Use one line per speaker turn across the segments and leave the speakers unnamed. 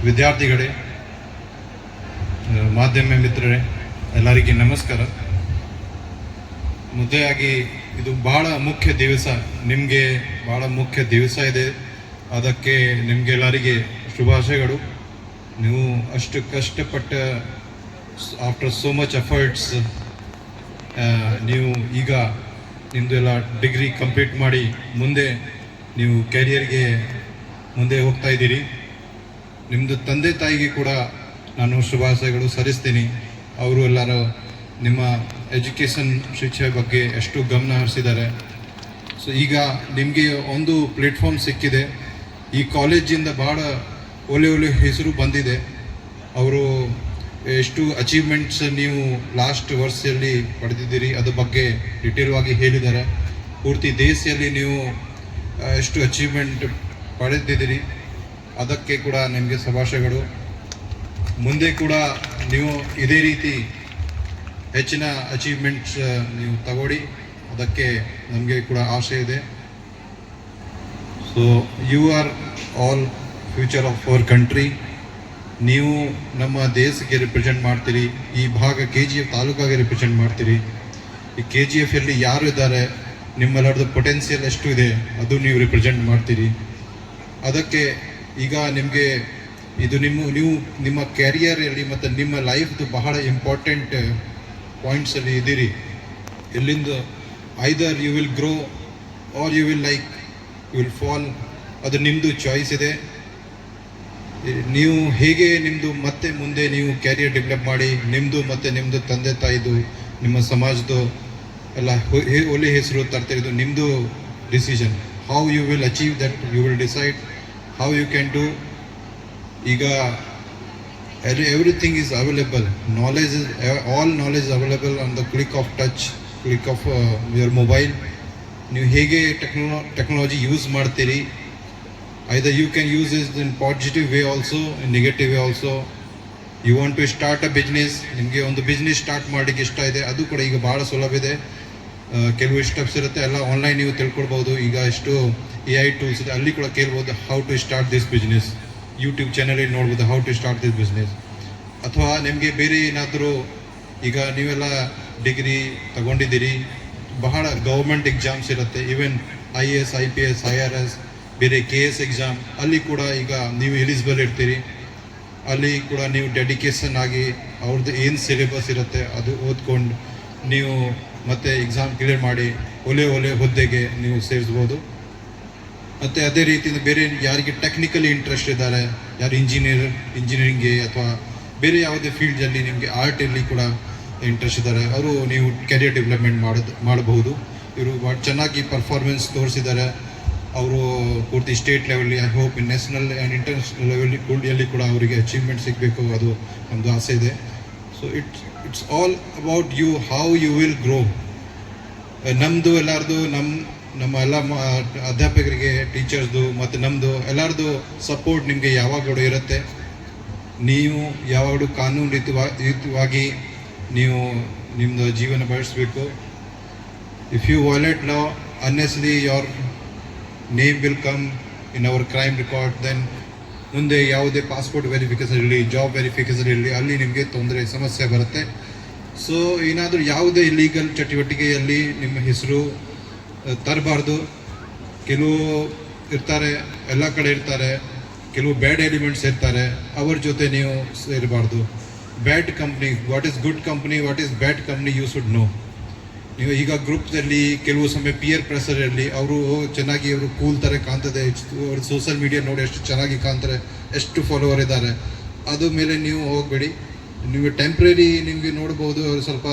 ವಿದ್ಯಾರ್ಥಿಗಳೇ, ಮಾಧ್ಯಮ ಮಿತ್ರರೇ, ಎಲ್ಲರಿಗೆ ನಮಸ್ಕಾರ. ಮುದ್ದೆಯಾಗಿ ಇದು ಬಹಳ ಮುಖ್ಯ ದಿವಸ, ನಿಮಗೆ ಬಹಳ ಮುಖ್ಯ ದಿವಸ ಇದೆ. ಅದಕ್ಕೆ ನಿಮಗೆಲ್ಲರಿಗೆ ಶುಭಾಶಯಗಳು. ನೀವು ಅಷ್ಟು ಕಷ್ಟಪಟ್ಟ ಆಫ್ಟರ್ ಸೋ ಮಚ್ ಎಫರ್ಟ್ಸ್ ನೀವು ಈಗ ನಿಮ್ಮದು ಎಲ್ಲ ಡಿಗ್ರಿ ಕಂಪ್ಲೀಟ್ ಮಾಡಿ ಮುಂದೆ ನೀವು ಕ್ಯಾರಿಯರ್ಗೆ ಮುಂದೆ ಹೋಗ್ತಾ ಇದ್ದೀರಿ. ನಿಮ್ಮದು ತಂದೆ ತಾಯಿಗೆ ಕೂಡ ನಾನು ಶುಭಾಶಯಗಳು ಸಲ್ಲಿಸ್ತೀನಿ. ಅವರು ಎಲ್ಲರೂ ನಿಮ್ಮ ಎಜುಕೇಷನ್ ಶಿಕ್ಷೆ ಬಗ್ಗೆ ಎಷ್ಟು ಗಮನ ಹರಿಸಿದ್ದಾರೆ. ಸೊ ಈಗ ನಿಮಗೆ ಒಂದು ಪ್ಲೇಟ್ಫಾರ್ಮ್ ಸಿಕ್ಕಿದೆ. ಈ ಕಾಲೇಜಿಂದ ಭಾಳ ಒಳ್ಳೆ ಹೆಸರು ಬಂದಿದೆ. ಅವರು ಎಷ್ಟು ಅಚೀವ್ಮೆಂಟ್ಸ್ ನೀವು ಲಾಸ್ಟ್ ವರ್ಷದಲ್ಲಿ ಪಡೆದಿದ್ದೀರಿ ಅದ್ರ ಬಗ್ಗೆ ಡಿಟೇಲ್ ಆಗಿ ಹೇಳಿದ್ದಾರೆ. ಪೂರ್ತಿ ದೇಶದಲ್ಲಿ ನೀವು ಎಷ್ಟು ಅಚೀವ್ಮೆಂಟ್ ಪಡೆದಿದ್ದೀರಿ ಅದಕ್ಕೆ ಕೂಡ ನಿಮಗೆ ಶುಭಾಶಯಗಳು. ಮುಂದೆ ಕೂಡ ನೀವು ಇದೇ ರೀತಿ ಹೆಚ್ಚಿನ ಅಚೀವ್ಮೆಂಟ್ಸ್ ನೀವು ತಗೊಳ್ಳಿ, ಅದಕ್ಕೆ ನಮಗೆ ಕೂಡ ಆಸೆ ಇದೆ. So you are all future of our country. ನೀವು ನಮ್ಮ ದೇಶಕ್ಕೆ ರಿಪ್ರೆಸೆಂಟ್ ಮಾಡ್ತೀರಿ. ಈ ಭಾಗ KGF ತಾಲೂಕಾಗೆ ರಿಪ್ರೆಸೆಂಟ್ ಮಾಡ್ತೀರಿ. ಈ KGF ಅಲ್ಲಿ ಯಾರು ಇದ್ದಾರೆ, ನಿಮ್ಮೆಲ್ಲರದ್ದು ಪೊಟೆನ್ಷಿಯಲ್ ಎಷ್ಟು ಇದೆ ಅದು ನೀವು ರಿಪ್ರೆಸೆಂಟ್ ಮಾಡ್ತೀರಿ. ಅದಕ್ಕೆ ಈಗ ನಿಮಗೆ ಇದು ನೀವು ನಿಮ್ಮ ಕ್ಯಾರಿಯರಲ್ಲಿ ಮತ್ತು ನಿಮ್ಮ ಲೈಫ್ದು ಬಹಳ ಇಂಪಾರ್ಟೆಂಟ್ ಪಾಯಿಂಟ್ಸಲ್ಲಿ ಇದ್ದೀರಿ. ಎಲ್ಲಿಂದ either you will grow or you will you will fall, ಅದು ನಿಮ್ಮದು ಚಾಯ್ಸ್ ಇದೆ. ನೀವು ಹೇಗೆ ನಿಮ್ಮದು ಮತ್ತೆ ಮುಂದೆ ನೀವು ಕ್ಯಾರಿಯರ್ ಡೆವಲಪ್ ಮಾಡಿ ನಿಮ್ಮದು ಮತ್ತು ನಿಮ್ಮದು ತಂದೆ ತಾಯಿದು ನಿಮ್ಮ ಸಮಾಜದ್ದು ಎಲ್ಲ ಒಳ್ಳೆ ಹೆಸರು ತರ್ತಿರೋದು ನಿಮ್ಮದು decision. How you will achieve that you will decide. How you can do. ಈಗ everything is available. Knowledge is all knowledge available on the click of touch, click of your mobile. ನೀವು ಹೇಗೆ ಟೆಕ್ನಾಲಜಿ ಯೂಸ್ ಮಾಡ್ತೀರಿ, either you can use it in positive way also, in negative way also. You want to start a business, ನಿಮಗೆ ಒಂದು business start ಮಾಡಲಿಕ್ಕೆ ಇಷ್ಟ ಇದೆ, ಅದು ಕೂಡ ಈಗ ಭಾಳ ಸುಲಭ ಇದೆ. ಕೆಲವು ಸ್ಟೆಪ್ಸ್ ಇರುತ್ತೆ, ಎಲ್ಲ ಆನ್ಲೈನ್ ನೀವು ತಿಳ್ಕೊಳ್ಬೋದು. ಈಗ ಎಷ್ಟು AI ಟೂಲ್ಸ್ ಇದೆ, ಅಲ್ಲಿ ಕೂಡ ಕೇಳ್ಬೋದು how to start this business. YouTube ಚಾನಲಲ್ಲಿ ನೋಡ್ಬೋದು how to start this business. ಅಥವಾ ನಿಮಗೆ ಬೇರೆ ಏನಾದರೂ, ಈಗ ನೀವೆಲ್ಲ ಡಿಗ್ರಿ ತಗೊಂಡಿದ್ದೀರಿ, ಬಹಳ ಗೌರ್ಮೆಂಟ್ ಎಕ್ಸಾಮ್ಸ್ ಇರುತ್ತೆ, ಈವನ್ IAS IPS IRS ಬೇರೆ KS ಎಕ್ಸಾಮ್, ಅಲ್ಲಿ ಕೂಡ ಈಗ ನೀವು ಎಲಿಜಿಬಲ್ ಇರ್ತೀರಿ. ಅಲ್ಲಿ ಕೂಡ ನೀವು ಡೆಡಿಕೇಶನ್ ಆಗಿ ಅವ್ರದ್ದು ಏನು ಸಿಲೆಬಸ್ ಇರುತ್ತೆ ಅದು ಓದ್ಕೊಂಡು ನೀವು ಮತ್ತೆ ಎಕ್ಸಾಮ್ ಕ್ಲಿಯರ್ ಮಾಡಿ ಒಳ್ಳೆ ಹುದ್ದೆಗೆ ನೀವು ಸೇರಿಸ್ಬೋದು. ಮತ್ತು ಅದೇ ರೀತಿಯಿಂದ ಬೇರೆ ಯಾರಿಗೆ ಟೆಕ್ನಿಕಲಿ ಇಂಟ್ರೆಸ್ಟ್ ಇದ್ದಾರೆ, ಯಾರು ಇಂಜಿನಿಯರಿಂಗ್ಗೆ ಅಥವಾ ಬೇರೆ ಯಾವುದೇ ಫೀಲ್ಡಲ್ಲಿ ನಿಮಗೆ ಆರ್ಟಲ್ಲಿ ಕೂಡ ಇಂಟ್ರೆಸ್ಟ್ ಇದ್ದಾರೆ, ಅವರು ನೀವು ಕೆರಿಯರ್ ಡೆವಲಪ್ಮೆಂಟ್ ಮಾಡಬಹುದು. ಇವರು ಚೆನ್ನಾಗಿ ಪರ್ಫಾರ್ಮೆನ್ಸ್ ತೋರಿಸಿದ್ದಾರೆ. ಅವರು ಪೂರ್ತಿ ಸ್ಟೇಟ್ ಲೆವೆಲ್ಲಿ, I hope national and international ಲೆವೆಲ್ಲಿ ಕೂಡ ಅವರಿಗೆ ಅಚೀವ್ಮೆಂಟ್ ಸಿಗಬೇಕು, ಅದು ನಮ್ಮದು ಆಸೆ ಇದೆ. So it's all about you, how you will grow. ನಮ್ಮದು ಎಲ್ಲರದು ನಮ್ಮ ಎಲ್ಲ ಅಧ್ಯಾಪಕರಿಗೆ, ಟೀಚರ್ಸ್ದು ಮತ್ತು ನಮ್ಮದು ಎಲ್ಲರದು ಸಪೋರ್ಟ್ ನಿಮಗೆ ಯಾವಾಗಲೂ ಇರುತ್ತೆ. ನೀವು ಯಾವಾಗಲೂ ಕಾನೂನುಯುತವಾಗಿ ನೀವು ನಿಮ್ಮದು ಜೀವನ ಬಳಸಬೇಕು. If you violate law, unnecessarily your name will come in our crime record. Then ಮುಂದೆ ಯಾವುದೇ ಪಾಸ್ಪೋರ್ಟ್ ವೆರಿಫಿಕೇಷನ್ ಇರಲಿ, ಜಾಬ್ ವೆರಿಫಿಕೇಷನ್ ಇರಲಿ, ಅಲ್ಲಿ ನಿಮಗೆ ಸಮಸ್ಯೆ ಬರುತ್ತೆ. ಸೊ ಏನಾದರೂ ಯಾವುದೇ ಇಲ್ಲೀಗಲ್ ಚಟುವಟಿಕೆಯಲ್ಲಿ ನಿಮ್ಮ ಹೆಸರು ತರಬಾರ್ದು. ಕೆಲವು ಇರ್ತಾರೆ, ಎಲ್ಲ ಕಡೆ ಇರ್ತಾರೆ, ಕೆಲವು ಬ್ಯಾಡ್ ಎಲಿಮೆಂಟ್ಸ್ ಇರ್ತಾರೆ, ಅವ್ರ ಜೊತೆ ನೀವು ಸೇರಬಾರ್ದು. Bad company, what is good company, what is bad company, you should know. ನೀವು ಈಗ ಗ್ರೂಪ್ದಲ್ಲಿ ಕೆಲವು ಸಮಯ ಪಿಯರ್ ಪ್ರೆಷರ್ ಇರಲಿ, ಅವರು ಚೆನ್ನಾಗಿ ಅವರು ಕೂಲ್ ಥರ ಕಾಣ್ತದೆ, ಅವರು ಸೋಷಿಯಲ್ ಮೀಡಿಯಾ ನೋಡಿ ಎಷ್ಟು ಚೆನ್ನಾಗಿ ಕಾಣ್ತಾರೆ, ಎಷ್ಟು ಫಾಲೋವರ್ ಇದ್ದಾರೆ, ಅದು ಮೇಲೆ ನೀವು ಹೋಗಬೇಡಿ. ನೀವು ಟೆಂಪ್ರರಿ ನಿಮಗೆ ನೋಡ್ಬೋದು, ಸ್ವಲ್ಪ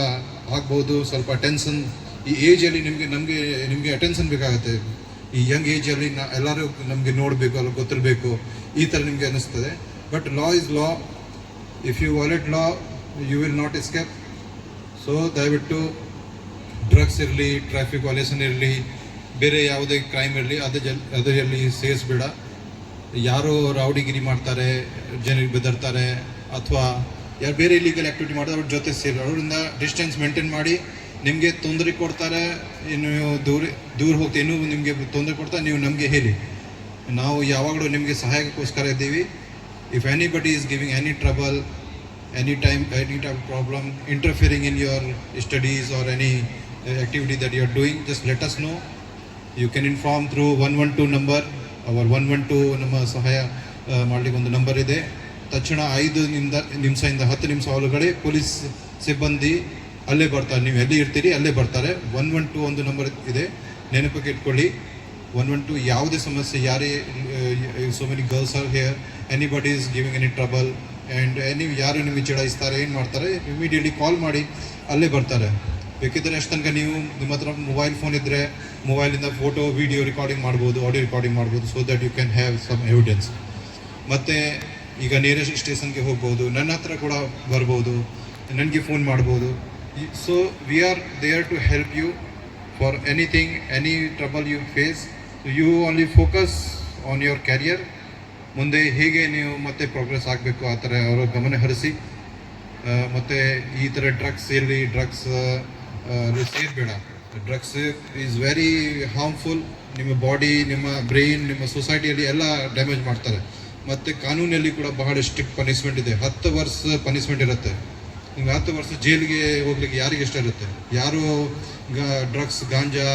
ಆಗ್ಬೋದು, ಸ್ವಲ್ಪ ಟೆನ್ಷನ್. ಈ ಏಜಲ್ಲಿ ನಿಮಗೆ ಅಟೆನ್ಷನ್ ಬೇಕಾಗುತ್ತೆ. ಈ ಯಂಗ್ ಏಜಲ್ಲಿ ಎಲ್ಲರೂ ನಮಗೆ ನೋಡಬೇಕು, ಅಲ್ಲ ಗೊತ್ತಿರಬೇಕು, ಈ ಥರ ನಿಮಗೆ ಅನ್ನಿಸ್ತದೆ. But law is law. If you violate law, you will not escape. So ದಯವಿಟ್ಟು ಡ್ರಗ್ಸ್ ಇರಲಿ, ಟ್ರಾಫಿಕ್ ವಾಲೇಷನ್ ಇರಲಿ, ಬೇರೆ ಯಾವುದೇ ಕ್ರೈಮ್ ಇರಲಿ, ಅದರಲ್ಲಿ ಸೇರಿಸ್ಬೇಡ. ಯಾರೋ ರೌಡಿಗಿರಿ ಮಾಡ್ತಾರೆ, ಜನರಿಗೆ ಬೆದರ್ತಾರೆ, ಅಥವಾ ಯಾರು ಬೇರೆ ಇಲೀಗಲ್ ಆ್ಯಕ್ಟಿವಿಟಿ ಮಾಡ್ತಾರೆ, ಅವ್ರ ಜೊತೆ ಸೇರಿ ಅವರಿಂದ ಡಿಸ್ಟೆನ್ಸ್ ಮೇಂಟೈನ್ ಮಾಡಿ. ನಿಮಗೆ ತೊಂದರೆ ಕೊಡ್ತಾರೆ, ಇನ್ನು ದೂರ ಹೋಗ್ತೀವಿ, ಇನ್ನೂ ನಿಮಗೆ ತೊಂದರೆ ಕೊಡ್ತಾರೆ, ನೀವು ನಮಗೆ ಹೇಳಿ. ನಾವು ಯಾವಾಗಲೂ ನಿಮಗೆ ಸಹಾಯಕ್ಕೋಸ್ಕರ ಇದ್ದೀವಿ. If anybody is giving any trouble, any type of problem, interfering in your studies or any activity that you are doing, just let us know. You can inform through 112 number. Our 112 ನಮ್ಮ ಸಹಾಯ ಮಾಡಲಿಕ್ಕೆ ಒಂದು number ಇದೆ. ತಕ್ಷಣ 5 ನಿಮಿಷದಿಂದ 10 ನಿಮಿಷ ಒಳಗಡೆ police ಸಿಬ್ಬಂದಿ ಅಲ್ಲೇ ಬರ್ತಾರೆ. ನೀವು ಎಲ್ಲಿ ಇರ್ತೀರಿ ಅಲ್ಲೇ ಬರ್ತಾರೆ. 112 ಒಂದು ನಂಬರ್ ಇದೆ, ನೆನಪಿಗೆ ಇಟ್ಕೊಳ್ಳಿ. 112 ಯಾವುದೇ ಸಮಸ್ಯೆ, ಯಾರೇ so many girls are here, anybody is giving any trouble and ಯಾರು ನಿಮಗೆ ಚಿಡಾಯಿಸ್ತಾರೆ, ಏನು ಮಾಡ್ತಾರೆ, ಇಮಿಡಿಯೇಟ್ಲಿ ಕಾಲ್ ಮಾಡಿ ಅಲ್ಲೇ ಬರ್ತಾರೆ. ಬೇಕಿದ್ದರೆ ಅಷ್ಟು ತನಕ ನೀವು ನಿಮ್ಮ ಹತ್ರ ಮೊಬೈಲ್ ಫೋನ್ ಇದ್ದರೆ ಮೊಬೈಲಿಂದ ಫೋಟೋ ವಿಡಿಯೋ ರೆಕಾರ್ಡಿಂಗ್ ಮಾಡ್ಬೋದು, ಆಡಿಯೋ ರೆಕಾರ್ಡಿಂಗ್ ಮಾಡ್ಬೋದು, so that you can have some evidence. ಮತ್ತು ಈಗ ನಿಯರೆಸ್ಟ್ ಸ್ಟೇಷನ್ಗೆ ಹೋಗ್ಬೋದು, ನನ್ನ ಹತ್ರ ಕೂಡ ಬರ್ಬೋದು, ನನಗೆ ಫೋನ್ ಮಾಡ್ಬೋದು. So we are there to help you for anything, any trouble you face. You only focus on your career. ಮುಂದೆ ಹೇಗೆ ನೀವು ಮತ್ತೆ ಪ್ರೋಗ್ರೆಸ್ ಆಗಬೇಕು ಆ ಥರ ಅವರ ಗಮನ ಹರಿಸಿ. ಮತ್ತು ಈ ಥರ ಡ್ರಗ್ಸ್ ಸೇರಬೇಡ. Drugs is very harmful. ನಿಮ್ಮ ಬಾಡಿ, ನಿಮ್ಮ ಬ್ರೈನ್, ನಿಮ್ಮ ಸೊಸೈಟಿಯಲ್ಲಿ ಎಲ್ಲ ಡ್ಯಾಮೇಜ್ ಮಾಡ್ತಾರೆ. ಮತ್ತು ಕಾನೂನಲ್ಲಿ ಕೂಡ ಬಹಳ ಸ್ಟ್ರಿಕ್ಟ್ ಪನಿಷ್ಮೆಂಟ್ ಇದೆ. 10 ವರ್ಷ ಪನಿಷ್ಮೆಂಟ್ ಇರುತ್ತೆ. ನಿಮ್ಗೆ 10 ವರ್ಷ ಜೈಲಿಗೆ ಹೋಗ್ಲಿಕ್ಕೆ ಯಾರಿಗೆ ಇಷ್ಟ ಇರುತ್ತೆ? ಯಾರು ಡ್ರಗ್ಸ್, ಗಾಂಜಾ,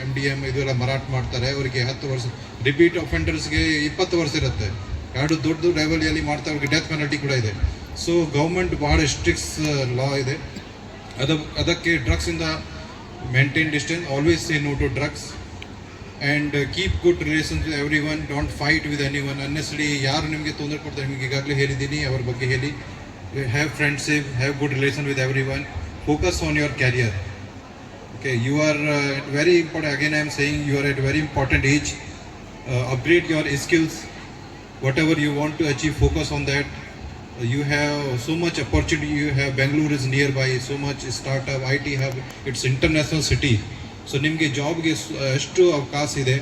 MDM ಇದೆಲ್ಲ ಮಾರಾಟ ಮಾಡ್ತಾರೆ ಅವರಿಗೆ 10 ವರ್ಷ. ರಿಪೀಟ್ ಅಫೆಂಡರ್ಸ್ಗೆ 20 ವರ್ಷ ಇರುತ್ತೆ. ಎರಡು ದೊಡ್ಡ ಲೆವೆಲಲ್ಲಿ ಮಾಡ್ತಾ ಅವ್ರಿಗೆ ಡೆತ್ ಪೆನಲ್ಟಿ ಕೂಡ ಇದೆ. ಸೊ ಗೌರ್ಮೆಂಟ್ ಬಹಳ ಸ್ಟ್ರಿಕ್ಸ್ ಲಾ ಇದೆ. ಅದಕ್ಕೆ ಡ್ರಗ್ಸಿಂದ maintain distance, always say no to drugs and keep good relations with everyone. Don't fight with anyone unnecessarily. ಯಾರು ನಿಮಗೆ ತೊಂದರೆ ಕೊಡ್ತಾರೆ, ನಿಮಗೆ ಈಗಾಗಲೇ ಹೇಳಿದ್ದೀನಿ, ಅವ್ರ ಬಗ್ಗೆ ಹೇಳಿ. Have friendship, have good relation with every one. Focus on your carrier. Okay, you are very important. Again, I am saying you are at a very important age. Upgrade your skills. Whatever you want to achieve, focus on that. You have so much opportunity. You have Bangalore is nearby. So much startup, IT hub. It's international city. So ನಿಮಗೆ ಜಾಬ್ಗೆ ಎಷ್ಟು ಅವಕಾಶ ಇದೆ.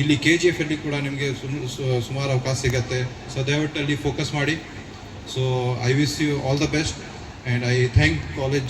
ಇಲ್ಲಿ KGF ಅಲ್ಲಿ ಕೂಡ ನಿಮಗೆ ಸುಮಾರು ಅವಕಾಶ ಸಿಗುತ್ತೆ. ಸೊ ದಯವಿಟ್ಟು ಅಲ್ಲಿ ಫೋಕಸ್ ಮಾಡಿ. So I wish you all the best. And I thank college